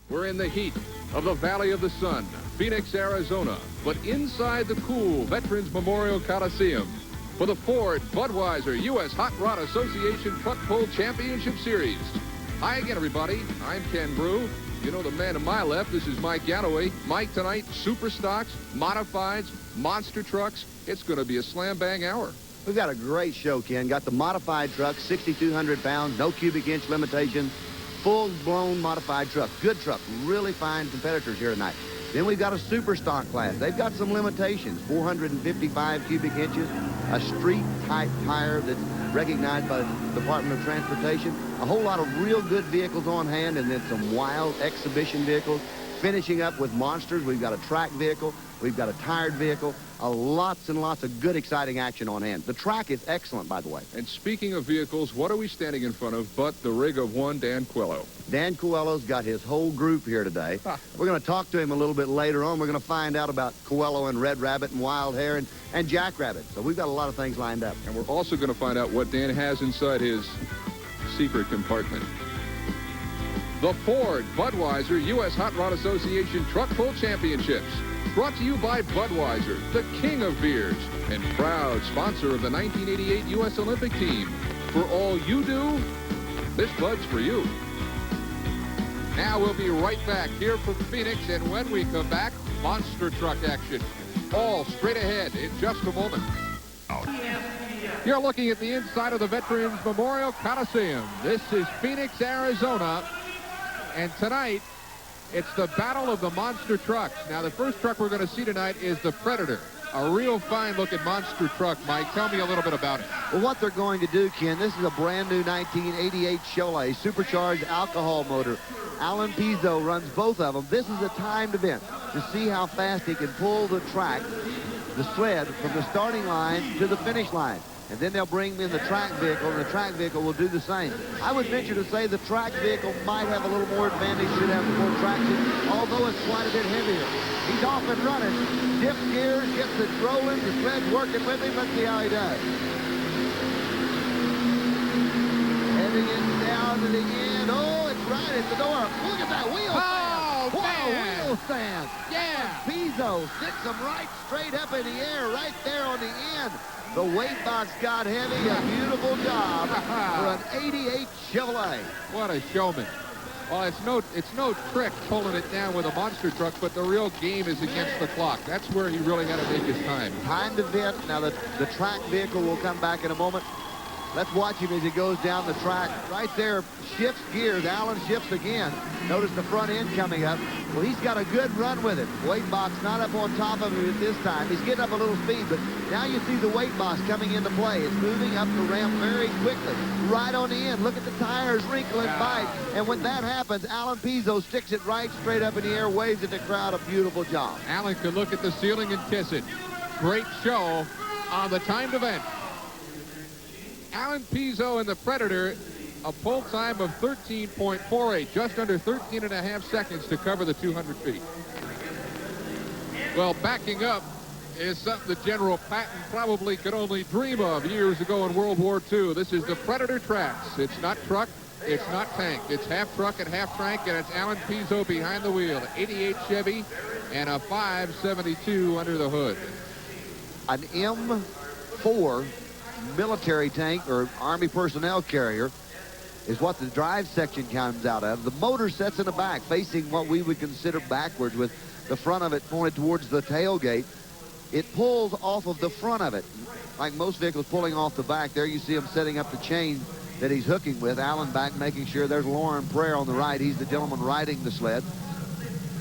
We're in the heat of the Valley of the Sun, Phoenix, Arizona, but inside the cool Veterans Memorial Coliseum for the Ford Budweiser U.S. Hot Rod Association Truck Pull Championship Series. Hi again, everybody. I'm Ken Brew. You know the man to my left. This is Mike Galloway. Mike, tonight, super stocks, modifieds, monster trucks. It's going to be a slam-bang hour. We've got a great show, Ken. Got the modified truck, 6,200 pounds, no cubic inch limitation, full-blown modified truck. Good truck. Really fine competitors here tonight. Then we've got a super stock class. They've got some limitations. 455 cubic inches, a street-type tire that's recognized by the Department of Transportation. A whole lot of real good vehicles on hand, and then some wild exhibition vehicles. Finishing up with monsters, we've got a track vehicle, we've got a tired vehicle, lots and lots of good, exciting action on hand. The track is excellent, by the way. And speaking of vehicles, what are we standing in front of but the rig of one Dan Coelho? Dan Coelho's got his whole group here today. We're going to talk to him a little bit later on. We're going to find out about Coelho and Red Rabbit and Wild Hare and Jackrabbit. So we've got a lot of things lined up. And we're also going to find out what Dan has inside his secret compartment. The Ford Budweiser U.S. Hot Rod Association Truck Pull Championships. Brought to you by Budweiser, the king of beers, and proud sponsor of the 1988 U.S. Olympic team. For all you do, this Bud's for you. Now we'll be right back here from Phoenix, and when we come back, monster truck action. All straight ahead in just a moment. You're looking at the inside of the Veterans Memorial Coliseum. This is Phoenix, Arizona. And tonight, it's the battle of the monster trucks. Now, the first truck we're going to see tonight is the Predator. A real fine-looking monster truck, Mike. Tell me a little bit about it. Well, what they're going to do, Ken, this is a brand-new 1988 Chevrolet supercharged alcohol motor. Alan Pizzo runs both of them. This is a timed event to see how fast he can pull the track, the sled, from the starting line to the finish line. And then they'll bring in the track vehicle, and the track vehicle will do the same. I would venture to say the track vehicle might have a little more advantage, should have more traction, although it's quite a bit heavier. He's off and running, dips gears, gets it rolling, the sled's working with him. Let's see how he does. Heading it down to the end. Oh, it's right at the door. Look at that wheel stand. Oh, man. Wheel stand. Yeah. Pizzo sticks him right straight up in the air, right there on the end. The weight box got heavy. A beautiful job for an 88 Chevrolet. What a showman. Well, it's no trick pulling it down with a monster truck, but the real game is against the clock. That's where he really got to make his time. Timed event. Now the track vehicle will come back in a moment. Let's watch him as he goes down the track. Right there, shifts gears. Allen shifts again. Notice the front end coming up. Well, he's got a good run with it. Weight box not up on top of him at this time. He's getting up a little speed, but now you see the weight box coming into play. It's moving up the ramp very quickly. Right on the end. Look at the tires wrinkle and bite. And when that happens, Alan Pizzo sticks it right straight up in the air, waves at the crowd. A beautiful job. Alan could look at the ceiling and kiss it. Great show on the timed event. Alan Pizzo and the Predator, a pull time of 13.48, just under 13 and a half seconds to cover the 200 feet. Well, backing up is something that General Patton probably could only dream of years ago in World War II. This is the Predator tracks. It's not truck, it's not tank. It's half truck and half tank, and it's Alan Pizzo behind the wheel. 88 Chevy and a 572 under the hood. An M4 military tank or Army personnel carrier is what the drive section comes out of. The motor sets in the back, facing what we would consider backwards, with the front of it pointed towards the tailgate. It pulls off of the front of it, like most vehicles pulling off the back. There you see him setting up the chain that he's hooking with. Alan back making sure. There's Lauren Prayer on the right. He's the gentleman riding the sled.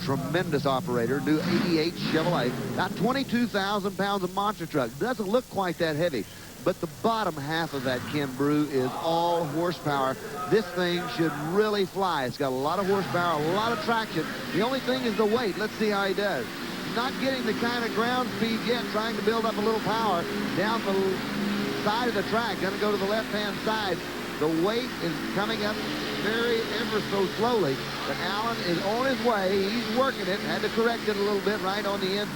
Tremendous operator. New 88 Chevrolet. About 22,000 pounds of monster truck. Doesn't look quite that heavy. But the bottom half of that, Ken Brew, is all horsepower. This thing should really fly. It's got a lot of horsepower, a lot of traction. The only thing is the weight. Let's see how he does. Not getting the kind of ground speed yet, trying to build up a little power down the side of the track. Going to go to the left-hand side. The weight is coming up ever so slowly. But Alan is on his way. He's working it. Had to correct it a little bit right on the end.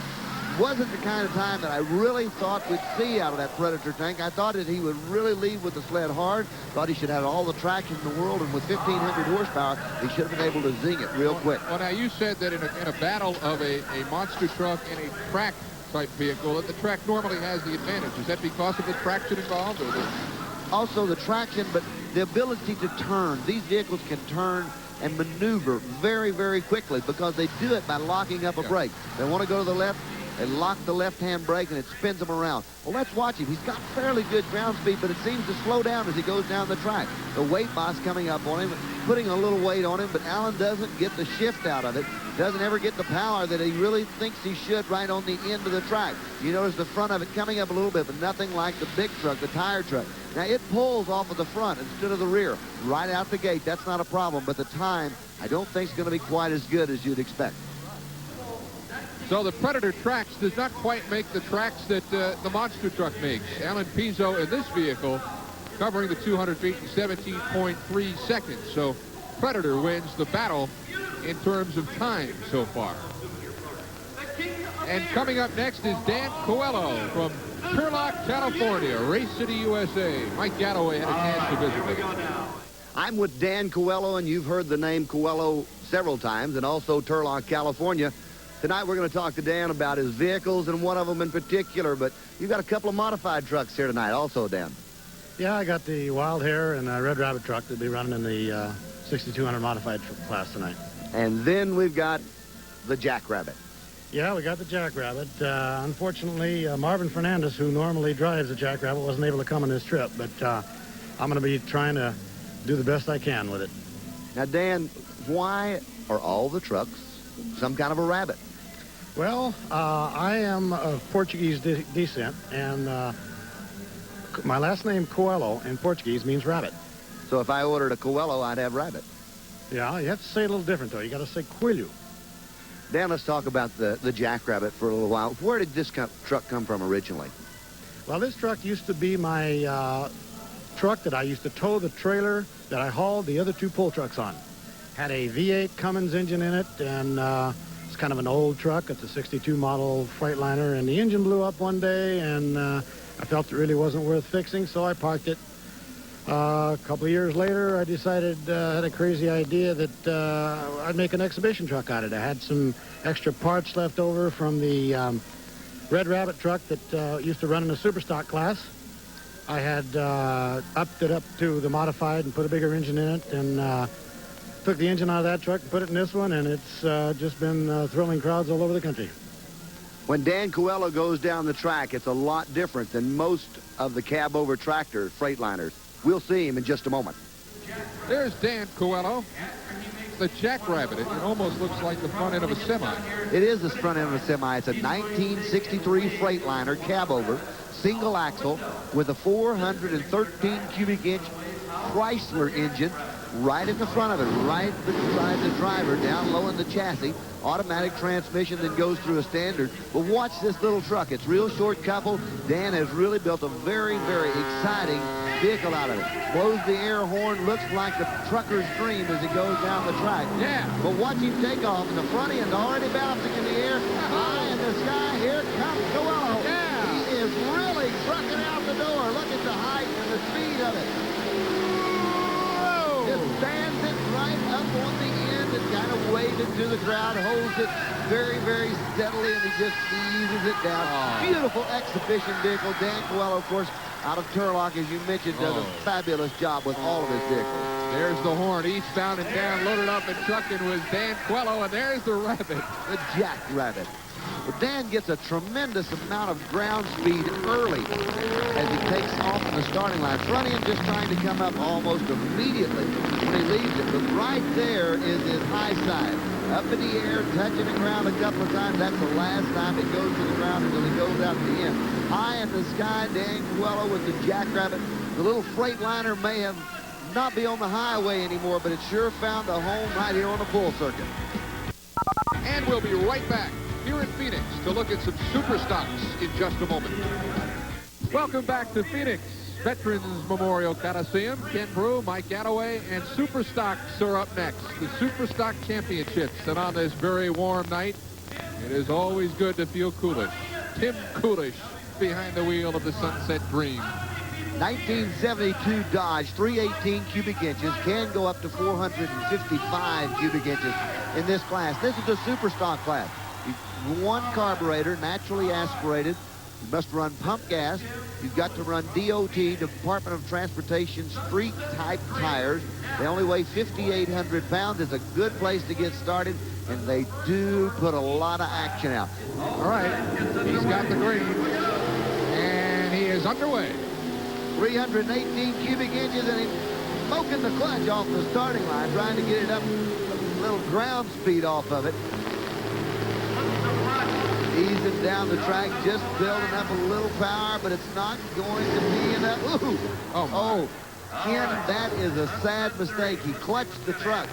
wasn't the kind of time that I really thought we'd see out of that Predator tank. I thought that he would really lead with the sled hard. Thought he should have all the traction in the world, and with 1,500 horsepower, he should have been able to zing it real quick. Well, now, you said that in a battle of a monster truck and a track type vehicle, that the track normally has the advantage. Is that because of the traction involved? Or also the traction, but the ability to turn. These vehicles can turn and maneuver very, very quickly because they do it by locking up a brake. They want to go to the left, they lock the left-hand brake, and it spins them around. Well, let's watch him. He's got fairly good ground speed, but it seems to slow down as he goes down the track. The weight boss coming up on him, putting a little weight on him, but Alan doesn't get the shift out of it. Doesn't ever get the power that he really thinks he should right on the end of the track. You notice the front of it coming up a little bit, but nothing like the big truck, the tire truck. Now, it pulls off of the front instead of the rear. Right out the gate, that's not a problem, but the time, I don't think is going to be quite as good as you'd expect. So the Predator tracks does not quite make the tracks that the monster truck makes. Alan Pizzo in this vehicle covering the 200 feet in 17.3 seconds. So Predator wins the battle in terms of time so far. And coming up next is Dan Coelho from Turlock, California, Race City, USA. Mike Galloway had a chance to visit with him. I'm with Dan Coelho, and you've heard the name Coelho several times, and also Turlock, California. Tonight we're going to talk to Dan about his vehicles and one of them in particular, but you've got a couple of modified trucks here tonight also, Dan. Yeah, I got the Wild Hare and a Red Rabbit truck that'll be running in the 6200 modified class tonight. And then we've got the Jackrabbit. Yeah, we got the Jackrabbit. Unfortunately, Marvin Fernandez, who normally drives the Jackrabbit, wasn't able to come on this trip, but I'm going to be trying to do the best I can with it. Now, Dan, why are all the trucks some kind of a rabbit? Well, I am of Portuguese descent, and my last name, Coelho, in Portuguese means rabbit. So if I ordered a Coelho, I'd have rabbit. Yeah, you have to say it a little different, though. You got to say Coelho. Dan, let's talk about the Jackrabbit for a little while. Where did this truck come from originally? Well, this truck used to be my truck that I used to tow the trailer that I hauled the other two pull trucks on. Had a V8 Cummins engine in it, and it's kind of an old truck. It's a 62 model Freightliner, and the engine blew up one day, and I felt it really wasn't worth fixing, so I parked it. A couple of years later, I decided, had a crazy idea that I'd make an exhibition truck out of it. I had some extra parts left over from the Red Rabbit truck that used to run in the super stock class. I had upped it up to the modified and put a bigger engine in it, and took the engine out of that truck and put it in this one, and it's just been thrilling crowds all over the country. When Dan Coelho goes down the track, it's a lot different than most of the cab-over tractors, Freightliners. We'll see him in just a moment. There's Dan Coelho, the Jackrabbit. It almost looks like the front end of a semi. It is the front end of a semi. It's a 1963 Freightliner cab-over, single axle, with a 413 cubic inch Chrysler engine right in the front of it, right beside the driver, down low in the chassis. Automatic transmission that goes through a standard. But watch this little truck. It's real short coupled. Dan has really built a very, very exciting vehicle out of it. Blows the air horn, looks like the trucker's dream as he goes down the track. Yeah. But watch him take off, and the front end already bouncing in the air. High in the sky, here comes Coelho. Yeah. He is really trucking out the door. Look at the height and the speed of it. Whoa. Just stands it right up on the end and kind of waves it to the crowd, holds it very, very steadily, and he just eases it down. Oh. Beautiful exhibition vehicle. Dan Coelho, of course, out of Turlock, as you mentioned, does a fabulous job with all of his vehicles. There's the horn, eastbound and down, loaded up and trucking with Dan Coelho, and there's the rabbit. The Jackrabbit. Well, Dan gets a tremendous amount of ground speed early as he takes off from the starting line. Front end just trying to come up almost immediately when he leaves it. But right there is his high side. Up in the air, touching the ground a couple of times. That's the last time it goes to the ground until he goes out to the end. High in the sky, Dan Coelho with the Jackrabbit. The little Freightliner may have not be on the highway anymore, but it sure found a home right here on the bull circuit. And we'll be right back here in Phoenix to look at some super stocks in just a moment. Welcome back to Phoenix Veterans Memorial Coliseum. Ken Brew, Mike Galloway, and Super Stocks are up next. The Super Stock Championships. And on this very warm night, it is always good to feel coolish. Tim Coolidge behind the wheel of the Sunset Dream. 1972 Dodge, 318 cubic inches, can go up to 455 cubic inches in this class. This is the super stock class. One carburetor, naturally aspirated. You must run pump gas. You've got to run DOT, Department of Transportation, street-type tires. They only weigh 5,800 pounds. It's a good place to get started, and they do put a lot of action out. All right, he's got the green, and he is underway. 318 cubic inches, and he's smoking the clutch off the starting line, trying to get it up a little ground speed off of it. Easing down the track, just building up a little power, but it's not going to be enough. Ooh! Oh, Ken, that is a sad mistake. He clutched the truck,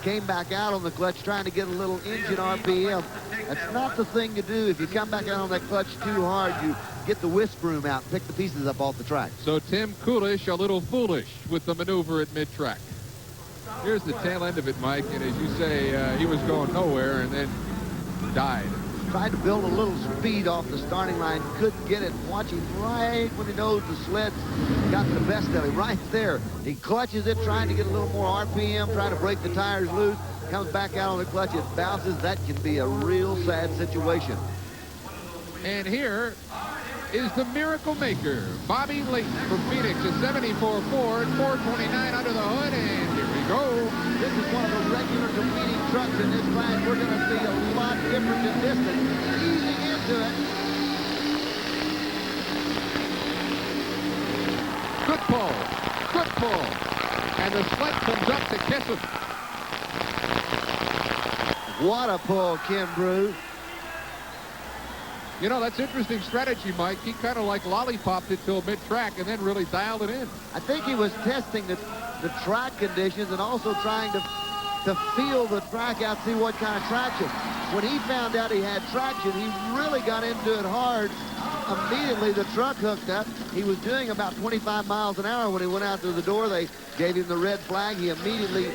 came back out on the clutch, trying to get a little engine RPM. That's not the thing to do. If you come back out on that clutch too hard, you get the whisk broom out and pick the pieces up off the track. So Tim Coolidge a little foolish with the maneuver at mid-track. Here's the tail end of it, Mike, and as you say, he was going nowhere and then died. Tried to build a little speed off the starting line, couldn't get it. Watch him right when he knows the sled got the best of him, right there. He clutches it, trying to get a little more RPM, trying to break the tires loose. Comes back out on the clutch, it bounces. That can be a real sad situation. And here is the miracle maker, Bobby Layton from Phoenix, a 74 Ford, 429 under the hood, and here we go. This is one of the regular competing trucks in this class. We're going to see a lot different in distance. Easing into it. Good pull, good pull. And the sled comes up to kiss him. What a pull, Ken Brew. You know, that's interesting strategy, Mike. He kind of like lollipopped it till mid-track and then really dialed it in. I think he was testing the track conditions and also trying to feel the track out, see what kind of traction. When he found out he had traction, he really got into it hard. Immediately, the truck hooked up. He was doing about 25 miles an hour when he went out through the door. They gave him the red flag. He immediately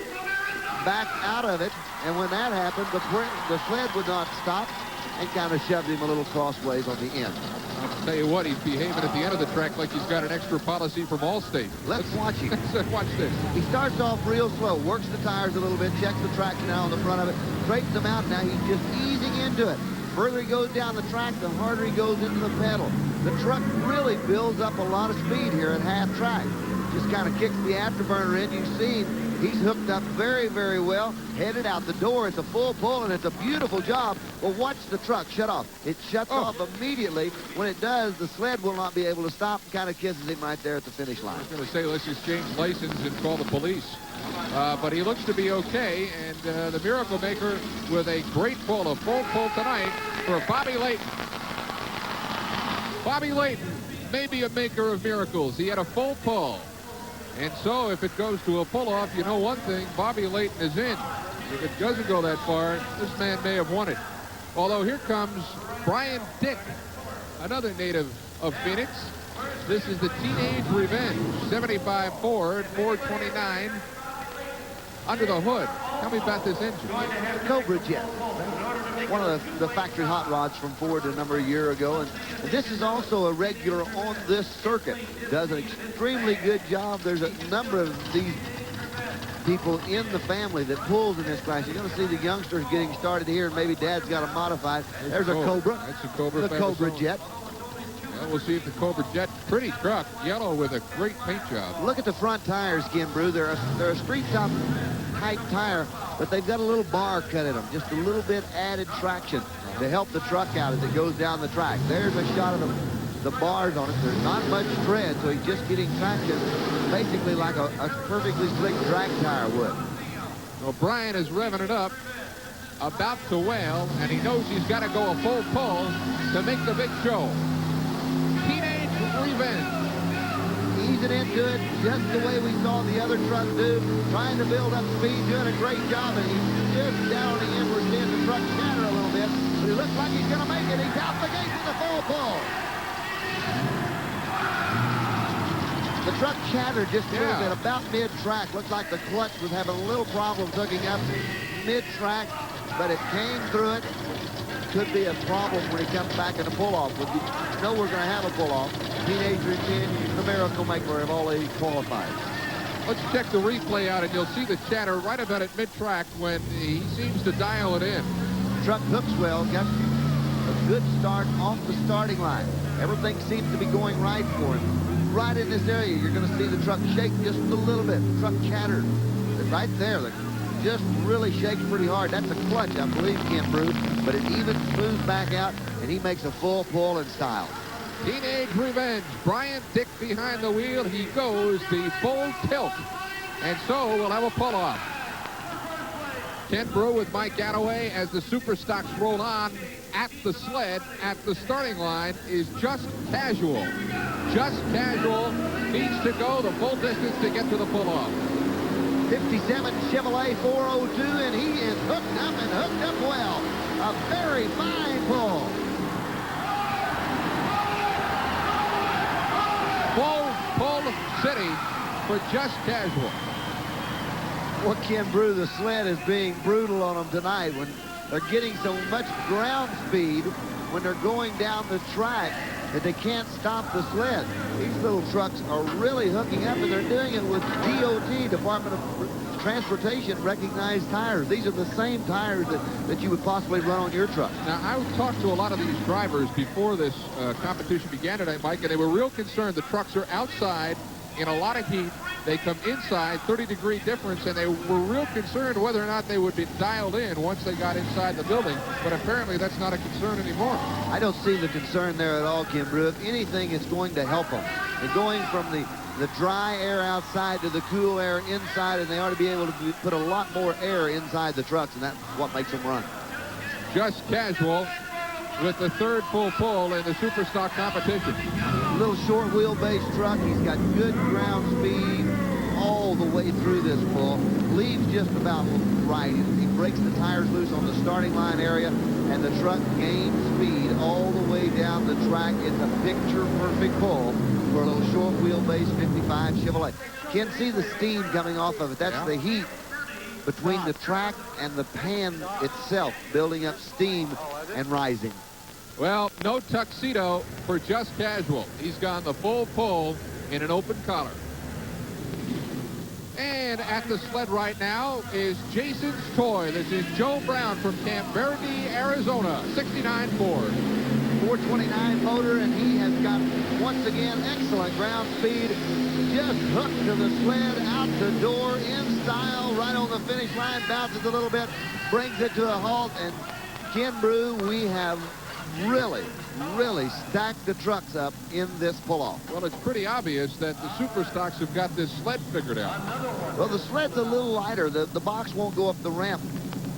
backed out of it. And when that happened, the sled would not stop and kind of shoved him a little crossways on the end. I'll tell you what, he's behaving at the end of the track like he's got an extra policy from Allstate. Let's watch him. Watch this. He starts off real slow, works the tires a little bit, checks the traction out on the front of it, straightens them out. Now he's just easing into it. The further he goes down the track, the harder he goes into the pedal. The truck really builds up a lot of speed here at half track. Just kind of kicks the afterburner in. You've seen he's hooked up very, very well. Headed out the door. It's a full pull, and it's a beautiful job. Well, watch the truck shut off. It shuts off immediately. When it does, the sled will not be able to stop and kind of kisses him right there at the finish line. I was going to say, let's exchange license and call the police. But he looks to be okay, and the Miracle Maker with a great pull, a full pull tonight for Bobby Layton. Bobby Layton may be a maker of miracles. He had a full pull. And so if it goes to a pull-off, you know one thing, Bobby Layton is in. If it doesn't go that far, this man may have won it. Although here comes Brian Dick, another native of Phoenix. This is the Teenage Revenge, 75 Ford, 429 under the hood. Tell me about this engine. Cobra Jet. One of the factory hot rods from Ford a number of years ago. And this is also a regular on this circuit. Does an extremely good job. There's a number of these people in the family that pulls in this class. You're going to see the youngsters getting started here, and maybe Dad's got a modified. There's a Cobra. That's a Cobra. The Cobra Jet. Well, we'll see if the Cobra Jet, pretty truck, yellow with a great paint job. Look at the front tires, Ken Brew. They're a street top type tire, but they've got a little bar cut in them, just a little bit added traction to help the truck out as it goes down the track. There's a shot of the bars on it. There's not much tread, so he's just getting traction basically like a perfectly slick drag tire would. Well, Brian is revving it up, about to wail, and he knows he's got to go a full pull to make the big show. Teenage Revenge. Easing into it just the way we saw the other truck do, trying to build up speed, doing a great job, and he's just down on the end. We're seeing the truck shatter a little bit, but he looks like he's going to make it. He's out the gate with a full pull. The truck shattered just a little bit about mid-track. Looked like the clutch was having a little problem hooking up mid-track, but it came through it. could be a problem when he comes back in the pull-off. But you know we're going to have a pull-off. Teenager in the Miracle Maker have already qualified. Let's check the replay out, and you'll see the chatter right about at mid-track when he seems to dial it in. Truck hooks well, got a good start off the starting line. Everything seems to be going right for him. Right in this area, you're going to see the truck shake just a little bit. The truck chattered. Right there, just really shakes pretty hard. That's a clutch, I believe, Ken Brew, but it even smooths back out, and he makes a full pull in style. Teenage Revenge. Bryant Dick behind the wheel. He goes the full tilt. And so we'll have a pull-off. Ken Brew with Mike Attaway as the super stocks roll on at the sled at the starting line is Just Casual. Just Casual needs to go the full distance to get to the pull-off. 57 Chevrolet 402, and he is hooked up well. A very fine pull. Full pull city for Just Casual. Well, Ken Brew, the sled is being brutal on them tonight when they're getting so much ground speed when they're going down the track that they can't stop the sled. These little trucks are really hooking up, and they're doing it with DOT, Department of Transportation, recognized tires. These are the same tires that you would possibly run on your truck. Now, I talked to a lot of these drivers before this competition began tonight, Mike, and they were real concerned. The trucks are outside in a lot of heat. They come inside, 30-degree difference, and they were real concerned whether or not they would be dialed in once they got inside the building. But apparently that's not a concern anymore. I don't see the concern there at all, Kim Brew. If anything, it's going to help them. They're going from the dry air outside to the cool air inside, and they ought to be able to put a lot more air inside the trucks, and that's what makes them run. Just Casual with the third full pull in the Superstock competition. Little short wheelbase truck. He's got good ground speed all the way through this pull. Leaves just about right. He breaks the tires loose on the starting line area, and the truck gains speed all the way down the track. It's a picture-perfect pull for a little short wheelbase 55 Chevrolet. Can't see the steam coming off of it. That's the heat between the track and the pan itself, building up steam and rising. Well, no tuxedo for Just Casual. He's gone the full pull in an open collar. And at the sled right now is Jason's Toy. This is Joe Brown from Camp Verde, Arizona, 69 Ford. 429 motor, and he has got, once again, excellent ground speed. Just hooked to the sled, out the door, in style, right on the finish line, bounces a little bit, brings it to a halt, and Ken Brew, we have really stacked the trucks up in this pull-off. Well, it's pretty obvious that the Superstocks have got this sled figured out. Well, the sled's a little lighter. The box won't go up the ramp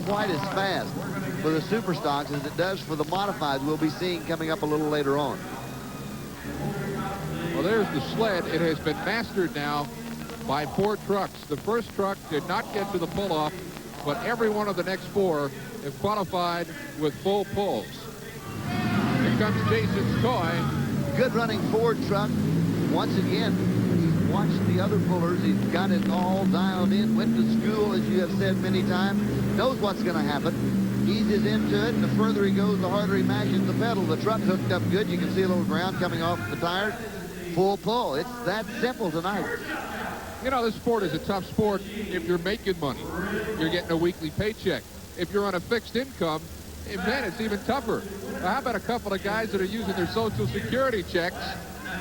quite as fast for the Superstocks as it does for the modifieds we'll be seeing coming up a little later on. Well, there's the sled. It has been mastered now by 4 trucks. The first truck did not get to the pull-off, but every one of the next 4 have qualified with full pulls. Here comes Jason's Toy. Good running Ford truck. Once again, he's watched the other pullers. He's got it all dialed in, went to school, as you have said many times, knows what's going to happen, eases into it, and the further he goes, the harder he mashes the pedal. The truck hooked up good. You can see a little ground coming off the tires. Full pull. It's that simple tonight. You know, this sport is a tough sport if you're making money. You're getting a weekly paycheck. If you're on a fixed income, man, it's even tougher. Now, how about a couple of guys that are using their Social Security checks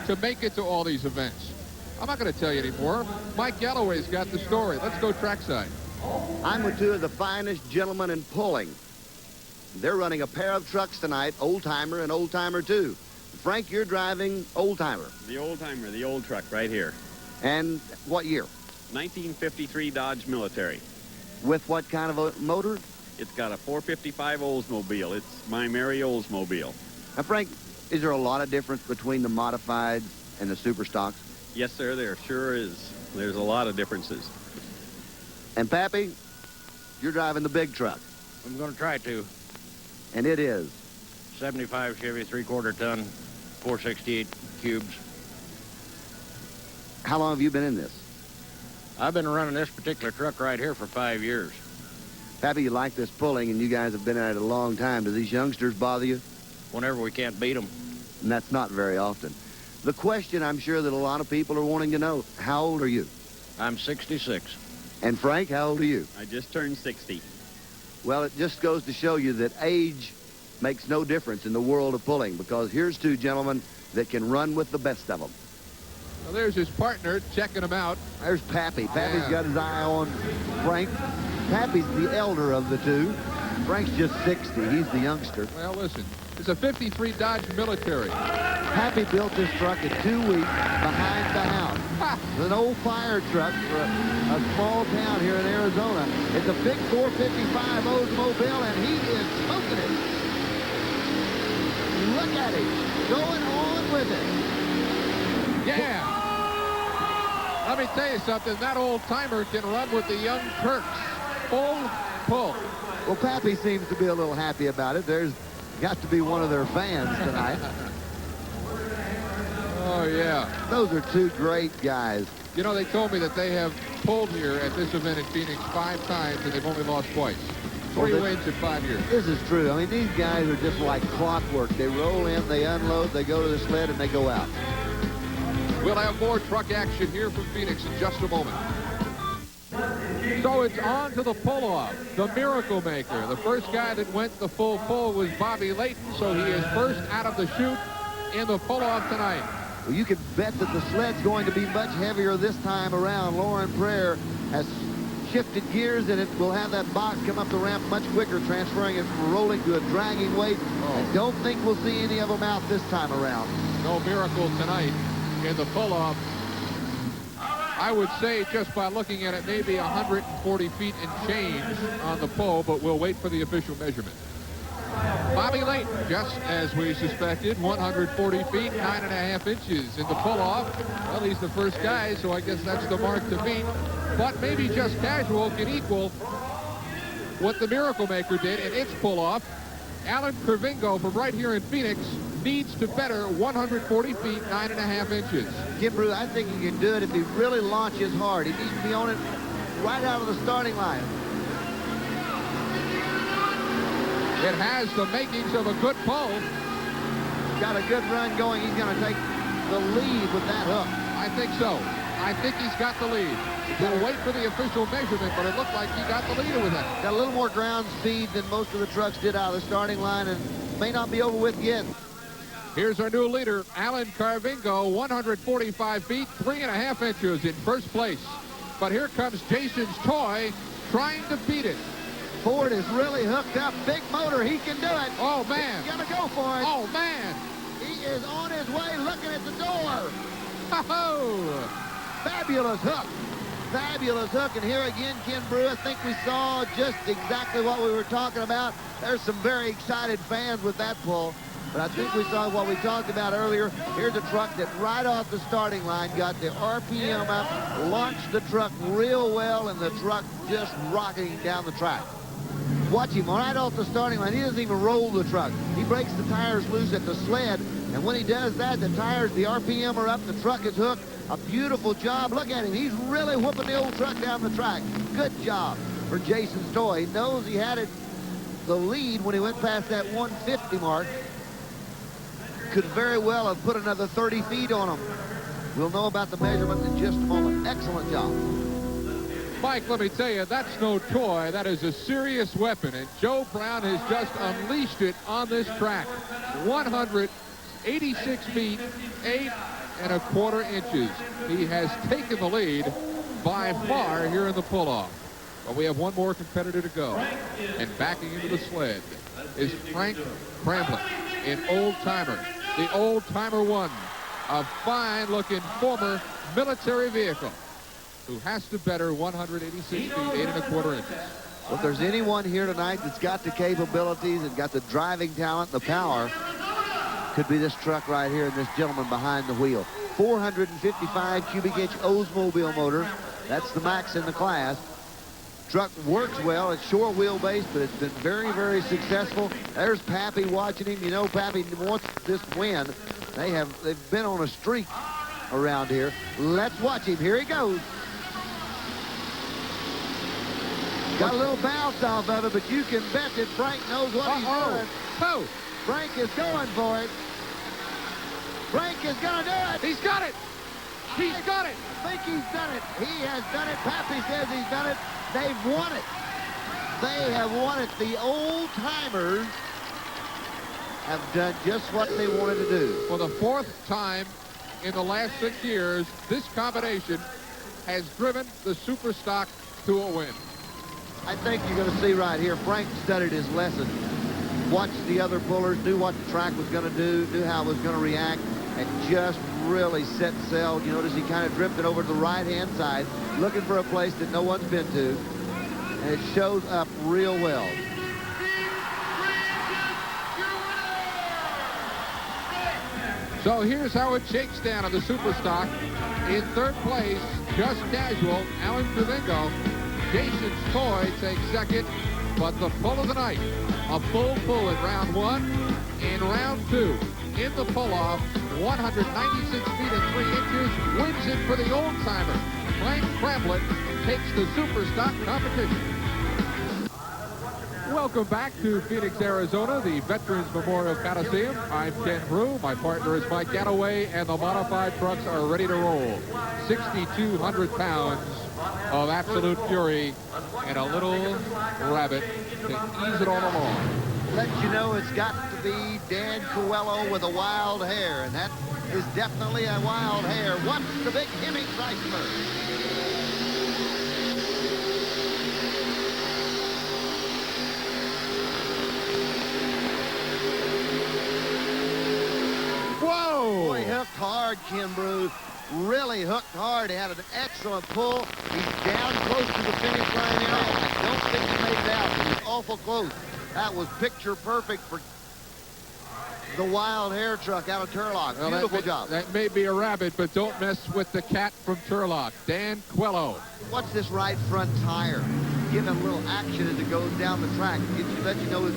to make it to all these events? I'm not going to tell you anymore. Mike Galloway's got the story. Let's go trackside. I'm with 2 of the finest gentlemen in pulling. They're running a pair of trucks tonight, Old Timer and Old Timer 2. Frank, you're driving Old Timer. The Old Timer, the old truck right here. And what year? 1953 Dodge Military. With what kind of a motor? It's got a 455 Oldsmobile. It's my Mary Oldsmobile. Now, Frank, is there a lot of difference between the modified and the super stocks? Yes, sir, there sure is. There's a lot of differences. And Pappy, you're driving the big truck. I'm going to try to. And it is? 75 Chevy, 3/4 ton, 468 cubes. How long have you been in this? I've been running this particular truck right here for 5 years. Pappy, you like this pulling, and you guys have been at it a long time. Do these youngsters bother you? Whenever we can't beat them. And that's not very often. The question I'm sure that a lot of people are wanting to know, how old are you? I'm 66. And Frank, how old are you? I just turned 60. Well, it just goes to show you that age makes no difference in the world of pulling, because here's two gentlemen that can run with the best of them. Well, there's his partner checking him out. There's Pappy. Pappy's Yeah. got his eye on Frank. Pappy's the elder of the two. Frank's just 60. He's the youngster. Well, listen, it's a 53 Dodge Military. Pappy built this truck in 2 weeks behind the house. It's an old fire truck for a small town here in Arizona. It's a big 455 Oldsmobile, and he is smoking it. Look at him, going on with it. Yeah. Let me tell you something. That old-timer can run with the young Turks. Full pull. Well, Pappy seems to be a little happy about it. There's got to be one of their fans tonight. Oh, yeah. Those are two great guys. You know, they told me that they have pulled here at this event in Phoenix 5 times, and they've only lost twice. 3 wins in 5 years. This is true. I mean, these guys are just like clockwork. They roll in, they unload, they go to the sled, and they go out. We'll have more truck action here from Phoenix in just a moment. So it's on to the pull-off, the Miracle Maker. The first guy that went the full pull was Bobby Layton, so he is first out of the chute in the pull-off tonight. Well, you can bet that the sled's going to be much heavier this time around. Lauren Prayer has shifted gears, and it will have that box come up the ramp much quicker, transferring it from rolling to a dragging weight. I don't think we'll see any of them out this time around. No Miracle tonight in the pull-off. I would say, just by looking at it, maybe 140 feet and change on the pull, but we'll wait for the official measurement. Bobby Layton, just as we suspected, 140 feet, 9.5 inches in the pull-off. Well, he's the first guy, so I guess that's the mark to beat. But maybe just casual can equal what the Miracle Maker did in its pull-off. Alan Kervingo from right here in Phoenix needs to better 140 feet, 9.5 inches. Jim Brew, I think he can do it if he really launches hard. He needs to be on it right out of the starting line. It has the makings of a good pull. Got a good run going. He's going to take the lead with that hook. I think so. I think he's got the lead. We'll wait for the official measurement, but it looked like he got the leader with that. Got a little more ground speed than most of the trucks did out of the starting line, and may not be over with yet. Here's our new leader, Alan Carvingo, 145 feet, 3.5 inches in first place. But here comes Jason's toy trying to beat it. Ford is really hooked up. Big motor. He can do it. Oh, man. He's going to go for it. Oh, man. He is on his way looking at the door. Oh! Fabulous hook. Fabulous hook. And here again, Ken Brew, I think we saw just exactly what we were talking about. There's some very excited fans with that pull. But I think we saw what we talked about earlier. Here's a truck that right off the starting line got the RPM up, launched the truck real well, and the truck just rocking down the track. Watch him right off the starting line. He doesn't even roll the truck. He breaks the tires loose at the sled, and when he does that, the tires, the RPM are up, the truck is hooked. A beautiful job. Look at him. He's really whooping the old truck down the track. Good job for Jason's toy. He knows he had it the lead when he went past that 150 mark. Could very well have put another 30 feet on him. We'll know about the measurement in just a moment. Excellent job. Mike, let me tell you, that's no toy. That is a serious weapon, and Joe Brown has just unleashed it on this track. 186 feet, 8.25 inches. He has taken the lead by far here in the pull-off. But we have one more competitor to go. And backing into the sled is Frank Bramblett in Old Timer. The Old Timer one, a fine-looking former military vehicle who has to better 186 feet, 8.25 inches. Well, if there's anyone here tonight that's got the capabilities and got the driving talent, the power, could be this truck right here and this gentleman behind the wheel. 455 cubic inch Oldsmobile motor. That's the max in the class. Truck works well. It's short wheelbase, but it's been very, very successful. There's Pappy watching him. You know, Pappy wants this win. They've been on a streak around here. Let's watch him. Here he goes. Got a little bounce off of it, but you can bet that Frank knows what he's doing. Oh, Frank is going for it. Frank is going to do it. he's got it. He's got it. I think he's done it. He has done it. Pappy says he's done it. They've won it. They have won it. The old-timers have done just what they wanted to do. For the 4th time in the last 6 years, this combination has driven the Super Stock to a win. I think you're going to see right here, Frank studied his lesson. Watched the other pullers, knew what the track was going to do, knew how it was going to react, and just really set sail. You notice he kind of drifted over to the right-hand side, looking for a place that no one's been to, and it shows up real well. So here's how it shakes down on the Super Stock. In 3rd place, Just Casual, Alan Trevingo. Jason's Toy takes 2nd, but the pull of the night, a full pull in round 1. In round 2, in the pull-off, 196 feet and 3 inches, wins it for the old-timer. Frank Cramblett takes the Super Stock competition. Welcome back to Phoenix, Arizona, the Veterans Memorial Coliseum. I'm Ken Brew. My partner is Mike Galloway, and the modified trucks are ready to roll. 6,200 pounds of absolute fury and a little rabbit to ease it all along. Let you know it's got to be Dan Coelho with a wild hair, and that is definitely a wild hair. What's the big Hemi Chrysler? Whoa! Boy, hooked hard, Ken Brew. Really hooked hard. He had an excellent pull. He's down close to the finish line area. I don't think he made it out. He was awful close. That was picture perfect for the wild hair truck out of Turlock. Well, Beautiful job. That may be a rabbit, but don't mess with the cat from Turlock. Dan Coelho. Watch this right front tire. Give him a little action as it goes down the track. Let you know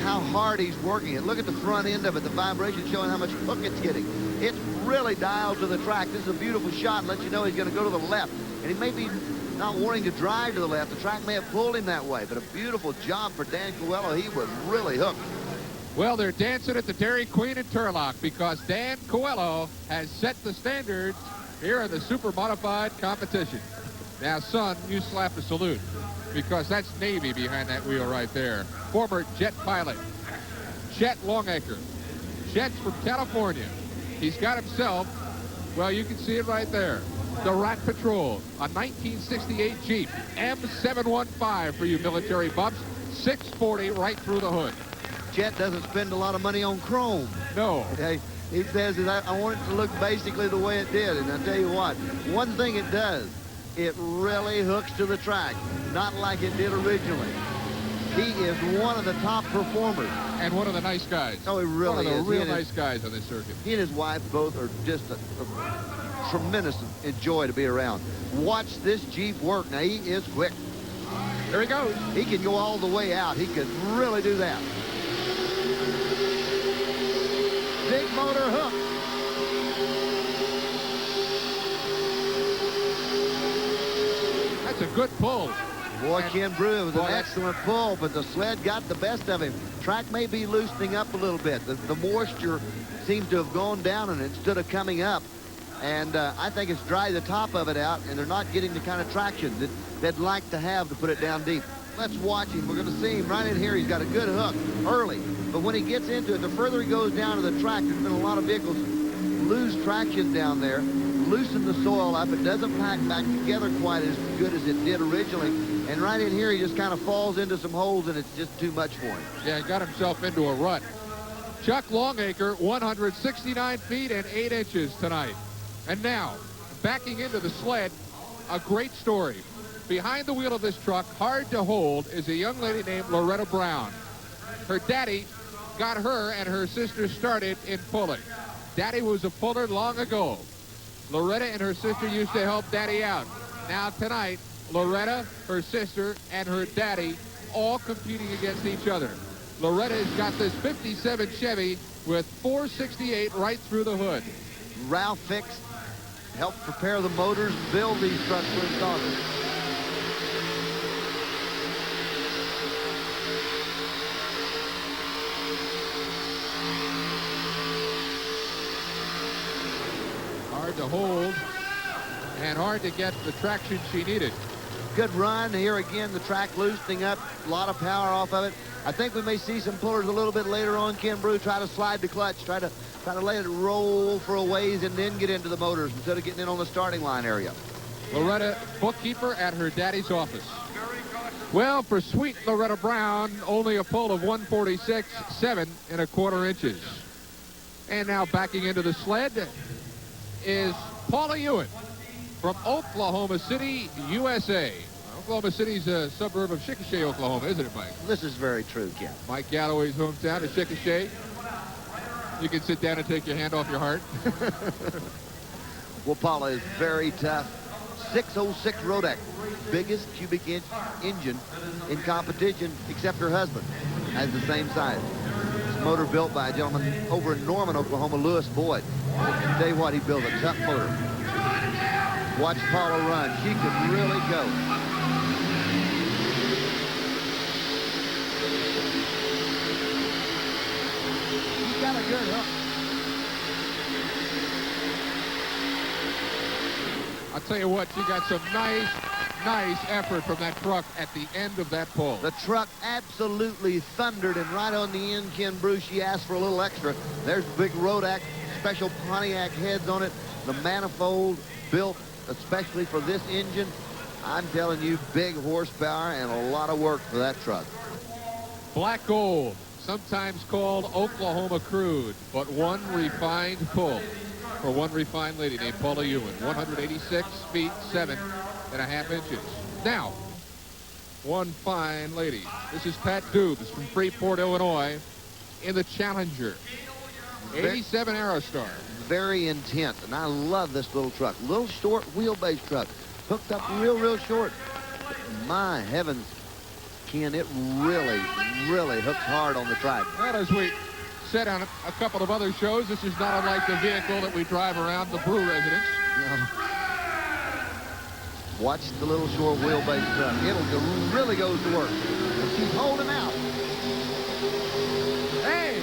how hard he's working it. Look at the front end of it. The vibration showing how much hook it's getting. It's really dialed to the track. This is a beautiful shot and lets you know he's going to go to the left. And he may be not wanting to drive to the left. The track may have pulled him that way. But a beautiful job for Dan Coelho. He was really hooked. Well, they're dancing at the Dairy Queen in Turlock because Dan Coelho has set the standards here in the super modified competition. Now, son, you slap a salute because that's Navy behind that wheel right there. Former jet pilot, Chet Longacre. Chet's from California. He's got himself, well, you can see it right there, the Rat Patrol, a 1968 Jeep M715 for you military buffs, 640 right through the hood. Chet doesn't spend a lot of money on chrome. No. Okay. He says, I want it to look basically the way it did. And I tell you what, one thing it does, it really hooks to the track, not like it did originally. He is one of the top performers. And one of the nice guys. Oh, he really is. One of the real nice guys on this circuit. He and his wife both are just a tremendous joy to be around. Watch this Jeep work. Now, he is quick. Here he goes. He can go all the way out. He can really do that. Big motor hook. That's a good pull. Boy, Ken Brew, it was an Boy, excellent pull, but the sled got the best of him. Track may be loosening up a little bit. The moisture seems to have gone down and instead of coming up. And I think it's dried the top of it out, and they're not getting the kind of traction that they'd like to have to put it down deep. Let's watch him. We're going to see him right in here. He's got a good hook early. But when he gets into it, the further he goes down to the track, there's been a lot of vehicles lose traction down there, loosen the soil up. It doesn't pack back together quite as good as it did originally. And right in here, he just kind of falls into some holes, and it's just too much for him. Yeah, he got himself into a rut. Chuck Longacre, 169 feet and 8 inches tonight. And now, backing into the sled, a great story. Behind the wheel of this truck, hard to hold, is a young lady named Loretta Brown. Her daddy got her and her sister started in pulling. Daddy was a puller long ago. Loretta and her sister used to help Daddy out. Now tonight, Loretta, her sister, and her daddy all competing against each other. Loretta has got this 57 Chevy with 468 right through the hood. Ralph Fix helped prepare the motors, build these trucks for his daughter. to hold and hard to get the traction she needed. Good run. Here again, the track loosening up. A lot of power off of it. I think we may see some pullers a little bit later on. Ken Brew try to slide the clutch, try to let it roll for a ways and then get into the motors instead of getting in on the starting line area. Loretta, bookkeeper at her daddy's office. Well, for sweet Loretta Brown, only a pull of 146, 7 1/4 inches. And now backing into the sled is Paula Ewan from Oklahoma City, USA. Oklahoma City's a suburb of Chickasha, Oklahoma, isn't it, Mike? This is very true, Ken. Mike Galloway's hometown is Chickasha. You can sit down and take your hand off your heart. Well, Paula is very tough. 606 Rodeck, biggest cubic inch engine in competition, except her husband has the same size. This motor built by a gentleman over in Norman, Oklahoma, Lewis Boyd. I tell you what, he built a tough motor. Watch Paula run. She could really go. She's got a good hook. I'll tell you what, she got some nice effort from that truck at the end of that pull. The truck absolutely thundered, and right on the end, Ken Bruce, she asked for a little extra. There's big Rodeck, special Pontiac heads on it. The manifold built especially for this engine. I'm telling you, big horsepower and a lot of work for that truck. Black gold, sometimes called Oklahoma crude, but one refined pull for one refined lady named Paula Ewan. 186 feet, 7 1/2 inches. Now, one fine lady. This is Pat Dubes from Freeport, Illinois, in the Challenger. 87 Aerostar. Very intense, and I love this little truck. Little short wheelbase truck, hooked up real short. My heavens, Ken, it really hooks hard on the track. Well, as we said on a couple of other shows, this is not unlike the vehicle that we drive around the Blue residence. Watch the little short wheelbase truck. It really goes to work. And she's holding out. Hey!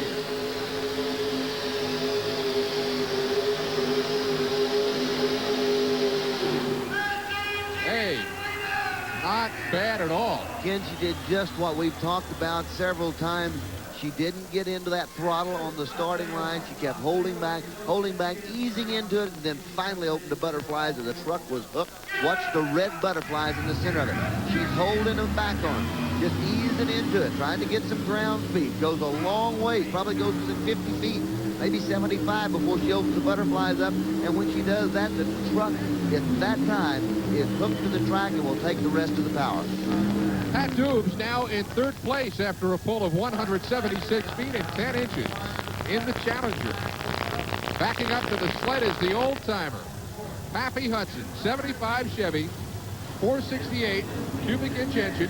Hey, not bad at all. Ken, she did just what we've talked about several times. She didn't get into that throttle on the starting line. She kept holding back, easing into it, and then finally opened the butterflies, and the truck was hooked. Watch the red butterflies in the center of it. She's holding them back on, just easing into it, trying to get some ground speed. Goes a long way, probably goes to 50 feet, maybe 75 before she opens the butterflies up. And when she does that, the truck at that time is hooked to the track and will take the rest of the power. Pat Dubes now in third place after a pull of 176 feet and 10 inches in the Challenger. Backing up to the sled is the old-timer, Pappy Hudson, 75 Chevy, 468 cubic inch engine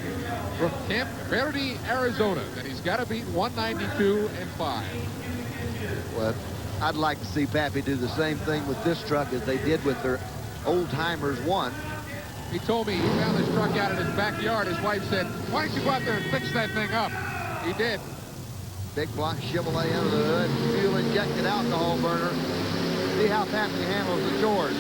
from Camp Verde, Arizona. And he's got to beat 192 and 5. Well, I'd like to see Pappy do the same thing with this truck as they did with their old-timers 1. He told me he found this truck out in his backyard. His wife said, why don't you go out there and fix that thing up? He did. Big block Chevrolet under the hood, fuel-injected alcohol burner. See how Pappy handles the chores.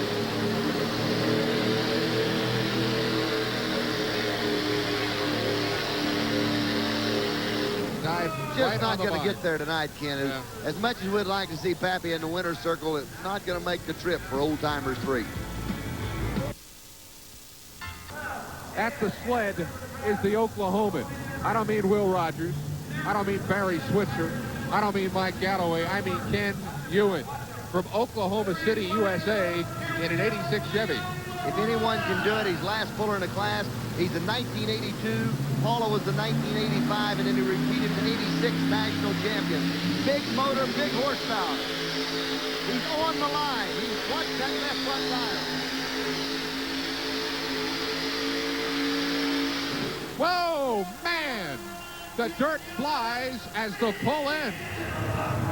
Just not going to get there tonight, Ken. Yeah. As much as we'd like to see Pappy in the winner's circle, it's not going to make the trip for Old Timers 3. At the sled is the Oklahoman. I don't mean Will Rogers. I don't mean Barry Switzer. I don't mean Mike Galloway. I mean Ken Ewan from Oklahoma City, USA, in an 86 Chevy. If anyone can do it, he's last puller in the class. He's the 1982. Paula was the 1985, and then he repeated the 86 national champion. Big motor, big horsepower. He's on the line. He's watched that left front tire. Whoa, man! The dirt flies as the pull ends.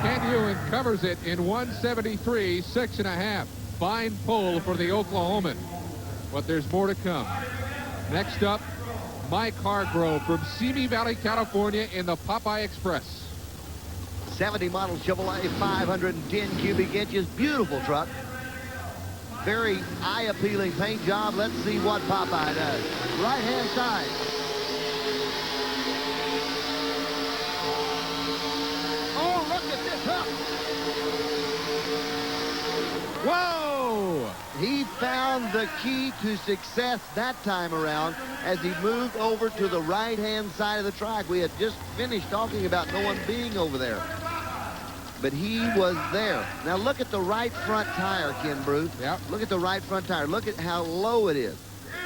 Ken Ewan covers it in 173, 6 1/2. Fine pull for the Oklahoman. But there's more to come. Next up, Mike Hargrove from Simi Valley, California in the Popeye Express. 70 model Chevrolet, 510 cubic inches. Beautiful truck. very eye-appealing paint job. Let's see what Popeye does. Right-hand side. Oh, look at this hook. Whoa! He found the key to success that time around as he moved over to the right-hand side of the track. We had just finished talking about no one being over there. But he was there. Now look at the right front tire, Ken Bruce. Yep. Look at the right front tire. Look at how low it is.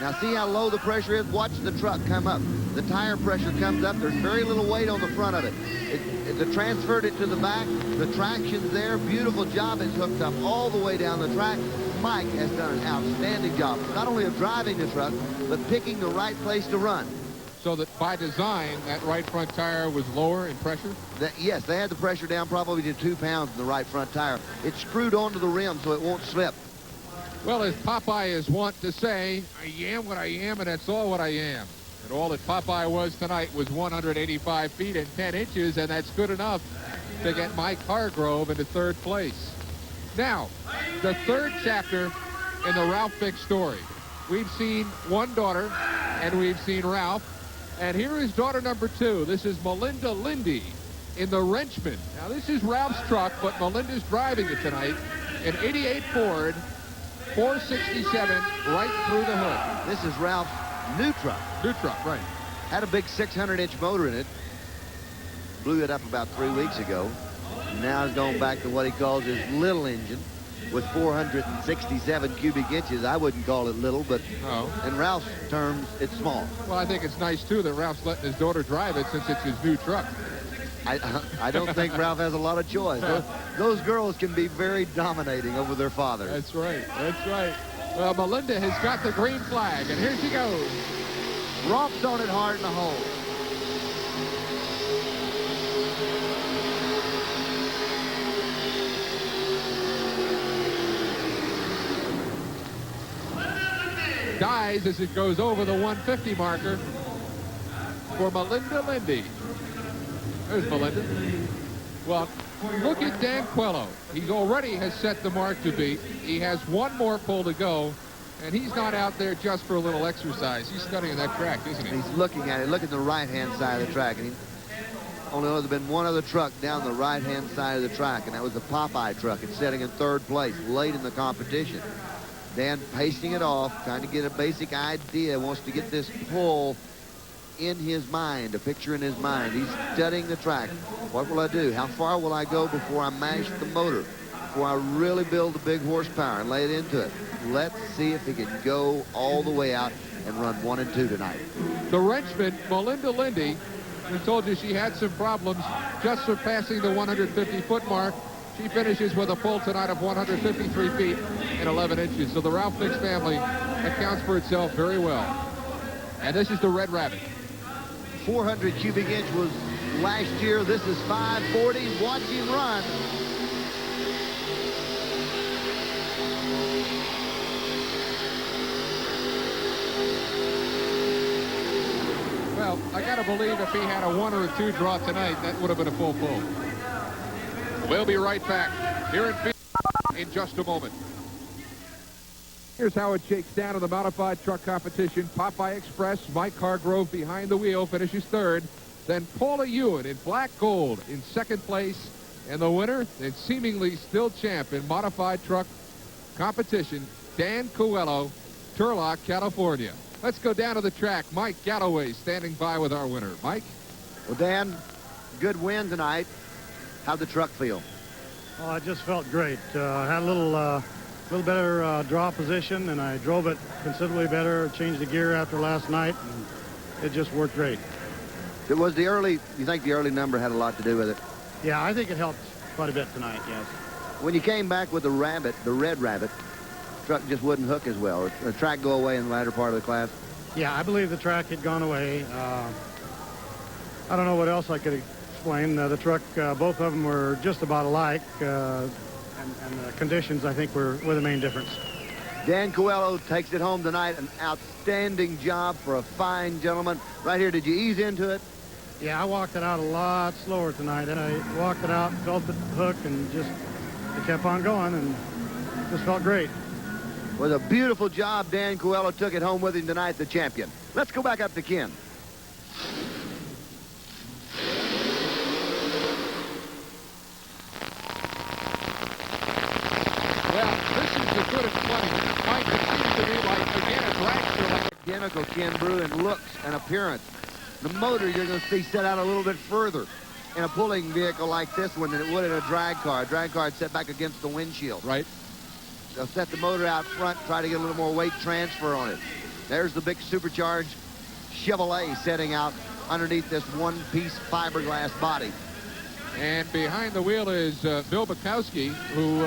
Now see how low the pressure is? Watch the truck come up. The tire pressure comes up. There's very little weight on the front of it. It transferred it to the back. The traction's there. Beautiful job. It's hooked up all the way down the track. Mike has done an outstanding job, not only of driving the truck, but picking the right place to run. So that by design, that right front tire was lower in pressure? Yes, they had the pressure down probably to 2 pounds in the right front tire. It's screwed onto the rim so it won't slip. Well, as Popeye is wont to say, I am what I am, and that's all what I am. And all that Popeye was tonight was 185 feet and 10 inches, and that's good enough to get Mike Hargrove into third place. Now, the third chapter in the Ralph Vick story. We've seen one daughter, and we've seen Ralph. And here is daughter number 2. This is Melinda Lindy in the Wrenchman. Now, this is Ralph's truck, but Melinda's driving it tonight. An 88 Ford, 467 right through the hood. This is Ralph's new truck. New truck, right. Had a big 600-inch motor in it. Blew it up about 3 weeks ago. Now he's going back to what he calls his little engine with 467 cubic inches. I wouldn't call it little, but in Ralph's terms, it's small. Well, I think it's nice, too, that Ralph's letting his daughter drive it since it's his new truck. I don't think Ralph has a lot of choice. Those girls can be very dominating over their father. That's right. That's right. Well, Melinda has got the green flag, and here she goes. Romps on it hard in the hole. Dies as it goes over the 150 marker for Melinda Lindy. There's Melinda. Well, look at Dan Coelho. He already has set the mark to beat. He has one more pull to go, and he's not out there just for a little exercise. He's studying that track, isn't he? He's looking at it. Look at the right-hand side of the track. And he only knows there's been one other truck down the right-hand side of the track, and that was the Popeye truck. It's sitting in third place late in the competition. Dan pacing it off, trying to get a basic idea, wants to get this pull in his mind, a picture in his mind. He's studying the track. What will I do? How far will I go before I mash the motor? Before I really build the big horsepower and lay it into it? Let's see if he can go all the way out and run 1 and 2 tonight. The wrenchman, Melinda Lindy, we told you she had some problems just surpassing the 150-foot mark. She finishes with a pull tonight of 153 feet and 11 inches. So the Ralph Vick family accounts for itself very well. And this is the Red Rabbit. 400 cubic inch was last year. This is 540. Watch him run. Well, I got to believe if he had a 1 or a 2 draw tonight, that would have been a full pull. We'll be right back here in Phoenix in just a moment. Here's how it shakes down in the modified truck competition. Popeye Express, Mike Hargrove behind the wheel, finishes third. Then Paula Ewan in black gold in second place. And the winner, and seemingly still champ in modified truck competition, Dan Coelho, Turlock, California. Let's go down to the track. Mike Galloway standing by with our winner. Mike? Well, Dan, good win tonight. How'd the truck feel? Oh, I just felt great. Had a little better draw position, and I drove it considerably better. Changed the gear after last night, and it just worked great. It was the early, you think the early number had a lot to do with it? Yeah, I think it helped quite a bit tonight, yes. When you came back with the Rabbit, the Red Rabbit, truck just wouldn't hook as well. The track go away in the latter part of the class? Yeah, I believe the track had gone away. I don't know what else I could explain. The truck, both of them were just about alike, and the conditions, I think, were the main difference. Dan Coelho takes it home tonight. An outstanding job for a fine gentleman. Right here, did you ease into it? Yeah, I walked it out a lot slower tonight, and I walked it out and felt the hook, and just it kept on going, and just felt great. Was a beautiful job. Dan Coelho took it home with him tonight, the champion. Let's go back up to Ken. Well, this is the good and funny. Mike, it seems to me like, again, a dragster like Identical, Ken Brew, in looks and appearance. The motor you're going to see set out a little bit further in a pulling vehicle like this one than it would in a drag car. A drag car is set back against the windshield. right. They'll set the motor out front, try to get a little more weight transfer on it. There's the big supercharged Chevrolet setting out underneath this one-piece fiberglass body. And behind the wheel is Bill Bukowski, who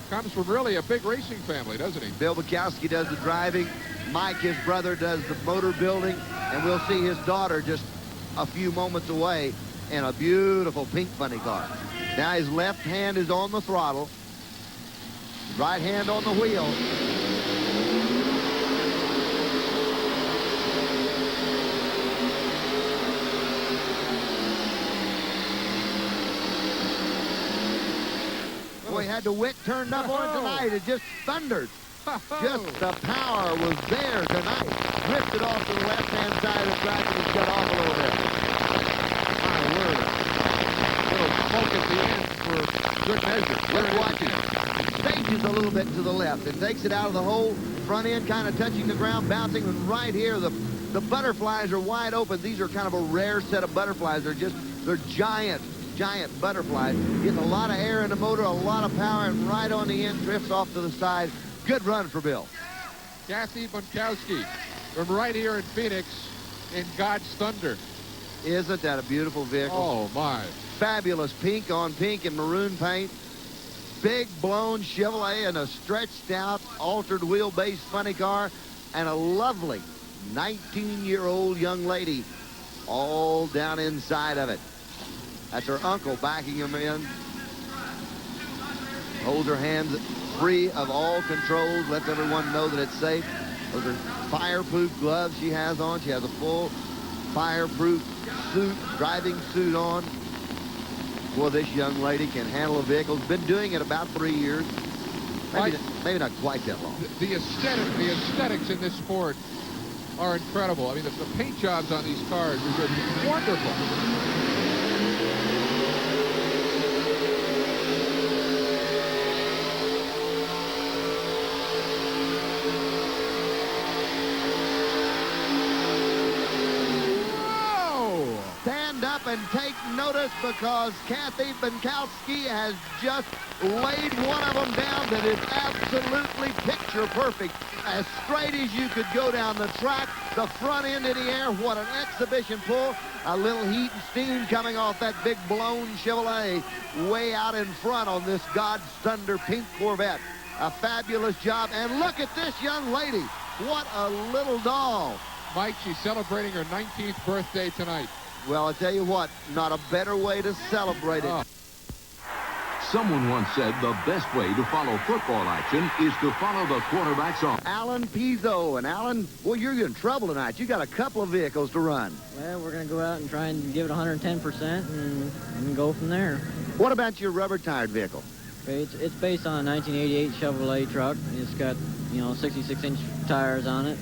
comes from really a big racing family, doesn't he? Bill Bukowski does the driving. Mike, his brother, does the motor building. And we'll see his daughter just a few moments away in a beautiful pink funny car. Now his left hand is on the throttle. Right hand on the wheel. Boy, had the wick turned up on it tonight. It just thundered. Just the power was there tonight. Drifted off to the left-hand side of the track and it cut off a little bit. My word. Little smoke at the end for good measure. Let's watch it. Stages a little bit to the left. It takes it out of the hole. Front end kind of touching the ground, bouncing. And right here, the butterflies are wide open. These are kind of a rare set of butterflies. They're giant butterflies. Getting a lot of air in the motor, a lot of power, and right on the end, drifts off to the side. Good run for Bill. Kathy Bunkowski from right here in Phoenix in God's Thunder. Isn't that a beautiful vehicle? Oh, my. Fabulous pink on pink and maroon paint. Big blown Chevrolet and a stretched out altered wheelbase funny car and a lovely 19-year-old young lady all down inside of it. That's her uncle backing him in. Holds her hands free of all controls, lets everyone know that it's safe. Those are fireproof gloves she has on. She has a full fireproof suit, driving suit on. Well, this young lady can handle a vehicle. Has been doing it about 3 years. Maybe not quite that long. The aesthetics in this sport are incredible. I mean, the paint jobs on these cars are just wonderful. Stand up and take notice because Kathy Bunkowski has just laid one of them down that is absolutely picture perfect. As straight as you could go down the track, the front end in the air, what an exhibition pull. A little heat and steam coming off that big blown Chevrolet way out in front on this God's Thunder pink Corvette. A fabulous job. And look at this young lady. What a little doll. Mike, she's celebrating her 19th birthday tonight. Well, I tell you what, not a better way to celebrate it. Someone once said the best way to follow football action is to follow the quarterback's arm. Alan Pizzo. And Alan, well, you're in trouble tonight. You got a couple of vehicles to run. Well, we're going to go out and try and give it 110% and go from there. What about your rubber-tired vehicle? Okay, it's based on a 1988 Chevrolet truck. It's got, 66-inch tires on it.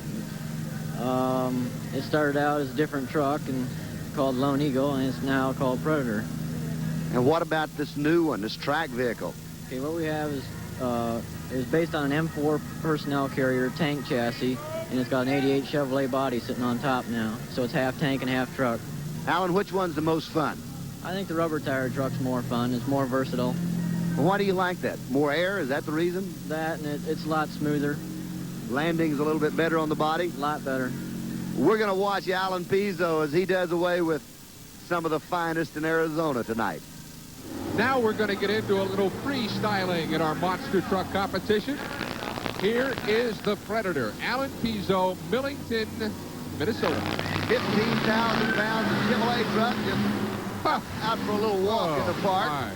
It started out as a different truck and called Lone Eagle, and it's now called Predator. And what about this new one, this track vehicle? Okay, what we have is based on an M4 personnel carrier tank chassis, and it's got an 88 Chevrolet body sitting on top now. So it's half tank and half truck. Alan, which one's the most fun? I think the rubber tire truck's more fun. It's more versatile. Well, why do you like that? More air, is that the reason? That, and it's a lot smoother. Landing's a little bit better on the body? A lot better. We're going to watch Alan Pizzo as he does away with some of the finest in Arizona tonight. Now we're going to get into a little freestyling in our monster truck competition. Here is the Predator, Alan Pizzo, Millington, Minnesota. 15,000 pounds of Chevrolet truck just out for a little walk in the park. My.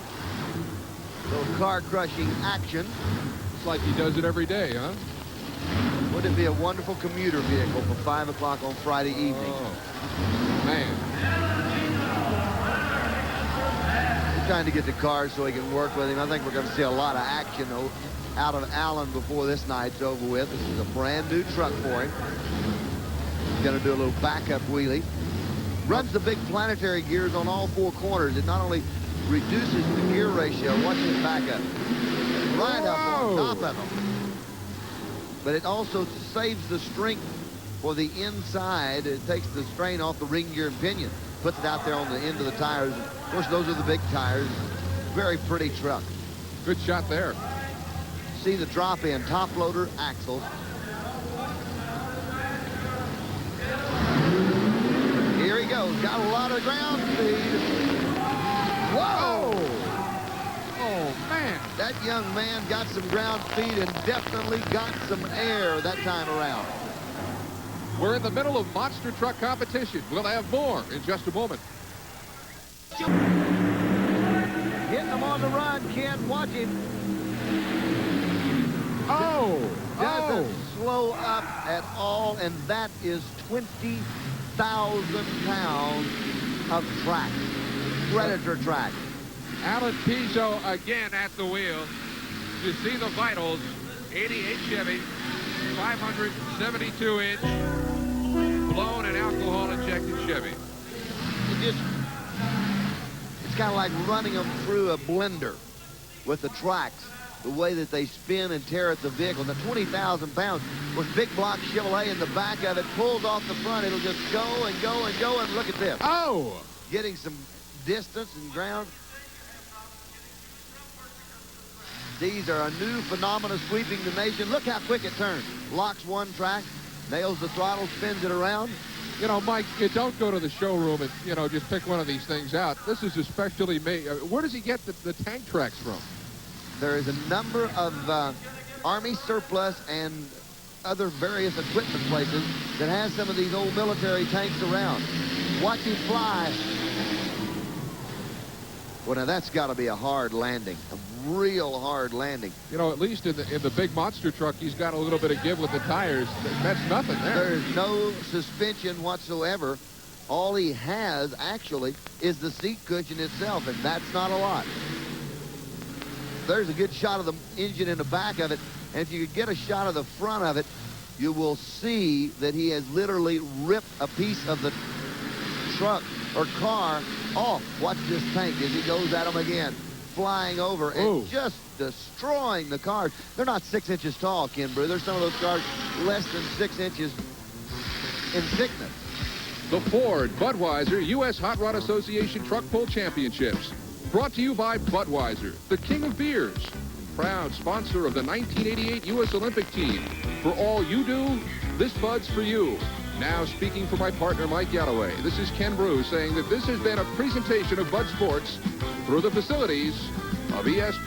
Little car-crushing action. It's like he does it every day, huh? Wouldn't it be a wonderful commuter vehicle for 5 o'clock on Friday evening? Oh, man. He's trying to get the car so he can work with him. I think we're going to see a lot of action out of Allen before this night's over with. This is a brand new truck for him. He's going to do a little backup wheelie. Runs the big planetary gears on all four corners. It not only reduces the gear ratio, watch his backup, right up on top of him, but it also saves the strength for the inside. It takes the strain off the ring gear and pinion, puts it out there on the end of the tires. Of course, those are the big tires. Very pretty truck. Good shot there. See the drop in, top loader axles. Here he goes, got a lot of ground speed. Whoa! Oh, man. That young man got some ground speed and definitely got some air that time around. We're in the middle of monster truck competition. We'll have more in just a moment. Hitting them on the run, Ken. Watch him. Doesn't slow up at all, and that is 20,000 pounds of track. Predator track. Alan Pizzo again at the wheel. You see the vitals. 88 Chevy, 572-inch, blown and alcohol-injected Chevy. It's kind of like running them through a blender with the tracks, the way that they spin and tear at the vehicle. The 20,000 pounds with big block Chevrolet in the back of it, pulls off the front. It'll just go and go and go, and look at this. Oh! Getting some distance and ground. These are a new phenomenon sweeping the nation. Look how quick it turns. Locks one track, nails the throttle, spins it around. You know, Mike, you don't go to the showroom and, you know, just pick one of these things out. This is especially made. Where does he get the tank tracks from? There is a number of Army surplus and other various equipment places that has some of these old military tanks around. Watch him fly. Well, now that's got to be a hard landing, a real hard landing. You know, at least in the big monster truck, he's got a little bit of give with the tires. That's nothing there. There's no suspension whatsoever. All he has, actually, is the seat cushion itself, and that's not a lot. There's a good shot of the engine in the back of it, and if you could get a shot of the front of it, you will see that he has literally ripped a piece of the truck or car off. Watch this tank as he goes at him again, flying over and just destroying the cars. They're not 6 inches tall, Ken Brew. There's some of those cars less than 6 inches in thickness. The Ford Budweiser U.S. Hot Rod Association Truck Pull Championships. Brought to you by Budweiser, the king of beers. Proud sponsor of the 1988 U.S. Olympic team. For all you do, this Bud's for you. Now speaking for my partner, Mike Galloway, this is Ken Brew saying that this has been a presentation of Bud Sports through the facilities of ESPN.